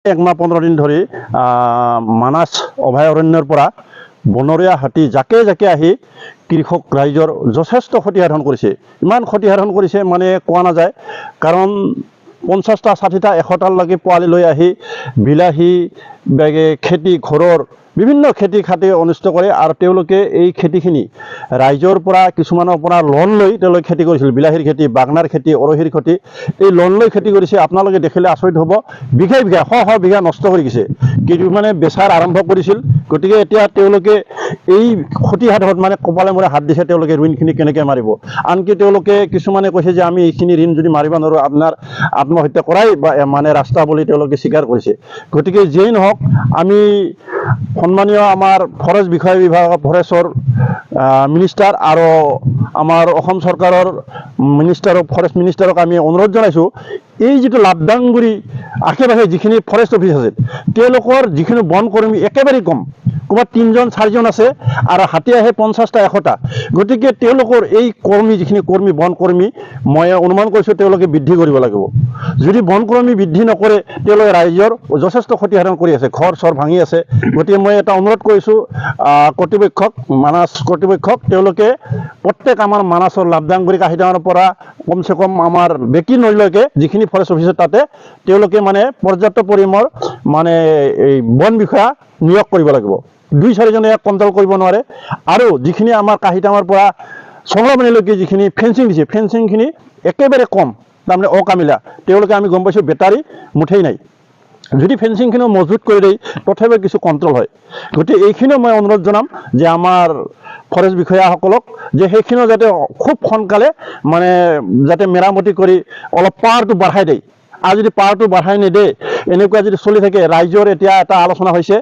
1 মাহ 15 দিন ধৰি মানাস অভয়াৰণ্যৰ পৰা বনৰীয়া হাতী জাকে জাকে আহি কৃষক ৰাইজৰ যথেষ্ট ক্ষতি সাধন কৰিছে। ইমান ক্ষতি সাধন কৰিছে মানে কোৱা নাযায়, কাৰণ 50টা 60টা 100টালৈকে পোৱালি লৈ আহি বিলাহী বেগে খেতি ঘৰৰ বিভিন্ন খেতি খাতি অনিষ্ট কৰে। আৰু তেওঁলোকে এই খেতিখিনি ৰাইজৰ পৰা কিছুমানৰ পৰা লোন লৈ তেওঁলোকে খেতি কৰিছিল। বিলাহীৰ খেতি, বাগনাৰ খেতি, অৰহীৰ খেতি, এই লোন লৈ খেতি কৰিছে। আপোনালোকে দেখিলে আচৰিত হ'ব, বিঘাই বিঘা শ শ বিঘা নষ্ট কৰি গৈছে। কিছুমানে বেচাৰ আৰম্ভ কৰিছিল। গতিকে এতিয়া তেওঁলোকে এই ক্ষতি সাধনত মানে কপালে মূৰে হাত দিছে, তেওঁলোকে ঋণখিনি কেনেকৈ মাৰিব। আনকি তেওঁলোকে কিছুমানে কৈছে যে আমি এইখিনি ঋণ যদি মাৰিব নোৱাৰোঁ আপোনাৰ আত্মহত্যা কৰাই মানে ৰাস্তা বুলি তেওঁলোকে স্বীকাৰ কৰিছে। গতিকে যেই নহওক, আমি সন্মানীয় আমাৰ ফৰেষ্ট বিষয় বিভাগৰ ফৰেষ্টৰ মিনিষ্টাৰ আৰু আমাৰ অসম চৰকাৰৰ ফৰেষ্ট মিনিষ্টাৰক আমি অনুৰোধ জনাইছোঁ, এই যিটো লাভদাংগুৰি আশে-পাশে যিখিনি ফৰেষ্ট অফিচ আছে তেওঁলোকৰ যিখিনি বন কৰ্মী একেবাৰে কম, ক'ৰবাত 3জন 4জন আছে আৰু হাতী আহে 50টা 100টা। গতিকে তেওঁলোকৰ এই কৰ্মী যিখিনি বন কৰ্মী মই অনুমান কৰিছোঁ তেওঁলোকে বৃদ্ধি কৰিব লাগিব। যদি বন কৰ্মী বৃদ্ধি নকৰে তেওঁলোকে ৰাইজৰ যথেষ্ট ক্ষতি সাধন কৰি আছে, ঘৰ চৰ ভাঙি আছে। গতিকে মই এটা অনুৰোধ কৰিছোঁ কৰ্তৃপক্ষক, মানাস কৰ্তৃপক্ষক, তেওঁলোকে প্ৰত্যেক আমাৰ মানাসৰ লাভদাংগুৰি কাহিদাঙৰ পৰা কমচে কম আমাৰ বেকি নৈলৈকে যিখিনি ফৰেষ্ট অফিচৰ তাতে তেওঁলোকে মানে পৰ্যাপ্ত পৰিমাণৰ মানে এই বন বিষয়া নিয়োগ কৰিব লাগিব। 2-4জনে ইয়াক কণ্ট্ৰল কৰিব নোৱাৰে। আৰু যিখিনি আমাৰ কাহিদাঙৰ পৰা চংলামাৰীলৈকে যিখিনি ফেঞ্চিং দিছে, ফেঞ্চিংখিনি একেবাৰে কম, তাৰমানে অকামিলা। তেওঁলোকে আমি গম পাইছোঁ বেটাৰী মুঠেই নাই। যদি ফেঞ্চিংখিনিও মজবুত কৰি দিয়ে তথাপিও কিছু কণ্ট্ৰল হয়। গতিকে এইখিনিও মই অনুৰোধ জনাম যে আমাৰ ফৰেষ্ট বিষয়াসকলক যে সেইখিনিও যাতে খুব সোনকালে মানে যাতে মেৰামতি কৰি অলপ পাৱাৰটো বঢ়াই দিয়ে। আৰু যদি পাৱাৰটো বঢ়াই নিদিয়ে, এনেকুৱা যদি চলি থাকে, ৰাইজৰ এতিয়া এটা আলোচনা হৈছে,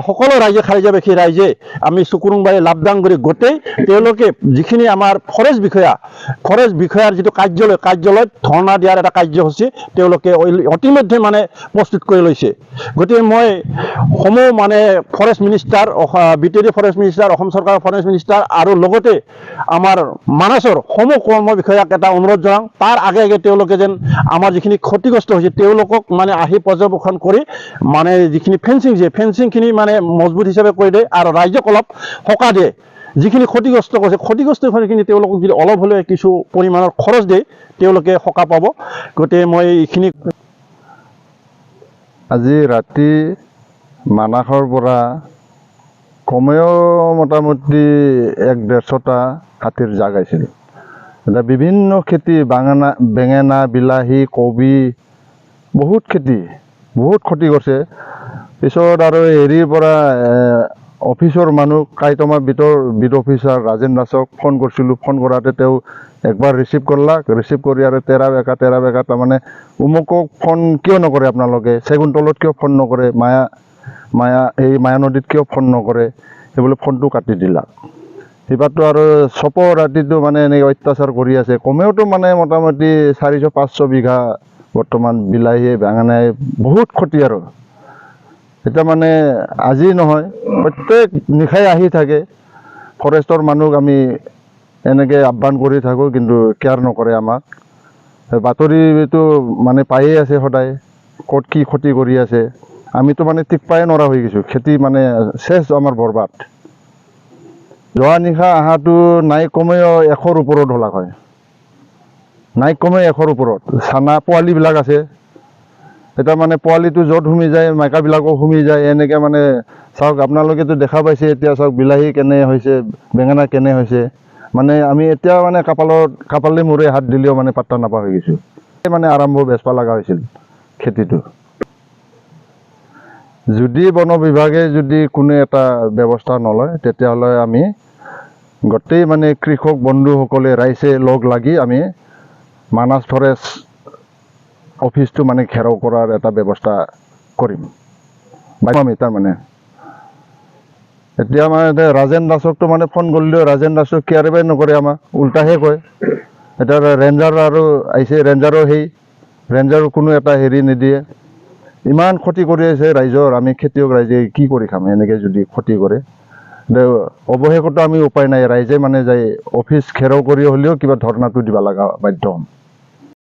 সকলো ৰাইজে খাৰিজাবাসী ৰাইজে আমি চুকুৰুংবাৰী লাভদাংগুৰি গোটেই তেওঁলোকে যিখিনি আমাৰ ফৰেষ্ট বিষয়াৰ যিটো কাৰ্যালয়ত ধৰ্ণা দিয়াৰ এটা কাৰ্যসূচী তেওঁলোকে অতিমধ্যে মানে প্ৰস্তুত কৰি লৈছে। গতিকে মই সমূহ মানে forest minister, BTD forest minister, Assam চৰকাৰৰ ফৰেষ্ট মিনিষ্টাৰ আৰু লগতে আমাৰ মানাসৰ সমূহ কৰ্ম বিষয়াক এটা অনুৰোধ জনাওঁ, তাৰ আগে আগে তেওঁলোকে যেন আমাৰ যিখিনি ক্ষতিগ্ৰস্ত হৈছে তেওঁলোকক মানে আহি পৰ্যবেক্ষণ কৰি মানে যিখিনি ফেঞ্চিংখিনি মানে মজবুত হিচাপে কৰি দিয়ে আৰু ৰাইজক অলপ সকাহ দিয়ে। যিখিনি ক্ষতিগ্ৰস্ত কৰিছে, ক্ষতিগ্ৰস্তখিনি তেওঁলোকক যদি অলপ হ'লেও কিছু পৰিমাণৰ খৰচ দিয়ে তেওঁলোকে সকাহ পাব। গতিকে মই এইখিনি আজি ৰাতি মানাসৰ পৰা কমেও মোটামুটি 1-150টা হাতীৰ জাক আহিছিল। এতিয়া বিভিন্ন খেতি বেঙেনা, বিলাহী, কবি, বহুত খেতি বহুত ক্ষতি কৰিছে। পিছত আৰু হেৰিৰ পৰা অফিচৰ মানুহ কাইটমা বিট অফিচাৰ ৰাজেন দাসক ফোন কৰিছিলোঁ। ফোন কৰাতে তেওঁ একবাৰ ৰিচিভ কৰি আৰু তেৰা বেকা তাৰমানে উমুকক ফোন কিয় নকৰে আপোনালোকে, চেগুনতলত কিয় ফোন নকৰে, মায়া নদীত কিয় ফোন নকৰে, সেইবুলি ফোনটো কাটি দিলা। সিবাৰটো আৰু ৰাতিটো মানে এনেকৈ অত্যাচাৰ কৰি আছে। কমেওতো মানে মোটামুটি 400-500 বিঘা বৰ্তমান বিলাহী বেঙেনাই বহুত ক্ষতি। আৰু এতিয়া মানে আজি নহয়, প্ৰত্যেক নিশাই আহি থাকে ফৰেষ্টৰ মানুহক আমি এনেকৈ আহ্বান কৰি থাকোঁ, কিন্তু কেয়াৰ নকৰে আমাক। বাতৰিটো মানে পায়ে আছে সদায়, ক'ত কি ক্ষতি কৰি আছে। আমিতো মানে টিকপাই নৰা হৈ গৈছোঁ, খেতি মানে চেচ আমাৰ বৰবাদ। যোৱা নিশা অহাটো নাই কমেও 100ৰ ওপৰত হ'লা হয়, নাই কমেও 100ৰ ওপৰত। চানা পোৱালিবিলাক আছে, এতিয়া মানে পোৱালিটো য'ত সুমি যায় মাইকাবিলাকো সুমি যায়। এনেকৈ মানে চাওক, আপোনালোকেতো দেখা পাইছে। এতিয়া চাওক বিলাহী কেনে হৈছে, বেঙেনা কেনে হৈছে, মানে আমি এতিয়া মানে কপালে মূৰে হাত দিলেও মানে পাত্তা নাপা হৈ গৈছোঁ। মানে আৰম্ভ বেচবা লগা হৈছিল খেতিটো। যদি বন বিভাগে যদি কোনো এটা ব্যৱস্থা নলয়, তেতিয়াহ'লে আমি গোটেই মানে কৃষক বন্ধুসকলে ৰাইজে লগ লাগি আমি মানাস ফৰেষ্ট অফিচটো মানে ঘেৰাও কৰাৰ এটা ব্যৱস্থা কৰিম আমি। তাৰমানে এতিয়া মানে ৰাজেন দাসকতো মানে ফোন কৰিলেও ৰাজেন দাসক কেয়াৰবাই নকৰে, আমাক উল্টাহে কয়। এতিয়া ৰেঞ্জাৰ আৰু আহিছে, ৰেঞ্জাৰো কোনো এটা হেৰি নিদিয়ে। ইমান ক্ষতি কৰি আছে ৰাইজৰ, আমি খেতিয়ক ৰাইজে কি কৰি খাম এনেকৈ যদি ক্ষতি কৰে। অৱশেষতো আমি উপায় নাই, ৰাইজে মানে যাই অফিচ ঘেৰাও কৰি হ'লেও কিবা ধৰ্ণাটো দিব লগা বাধ্য হ'ম।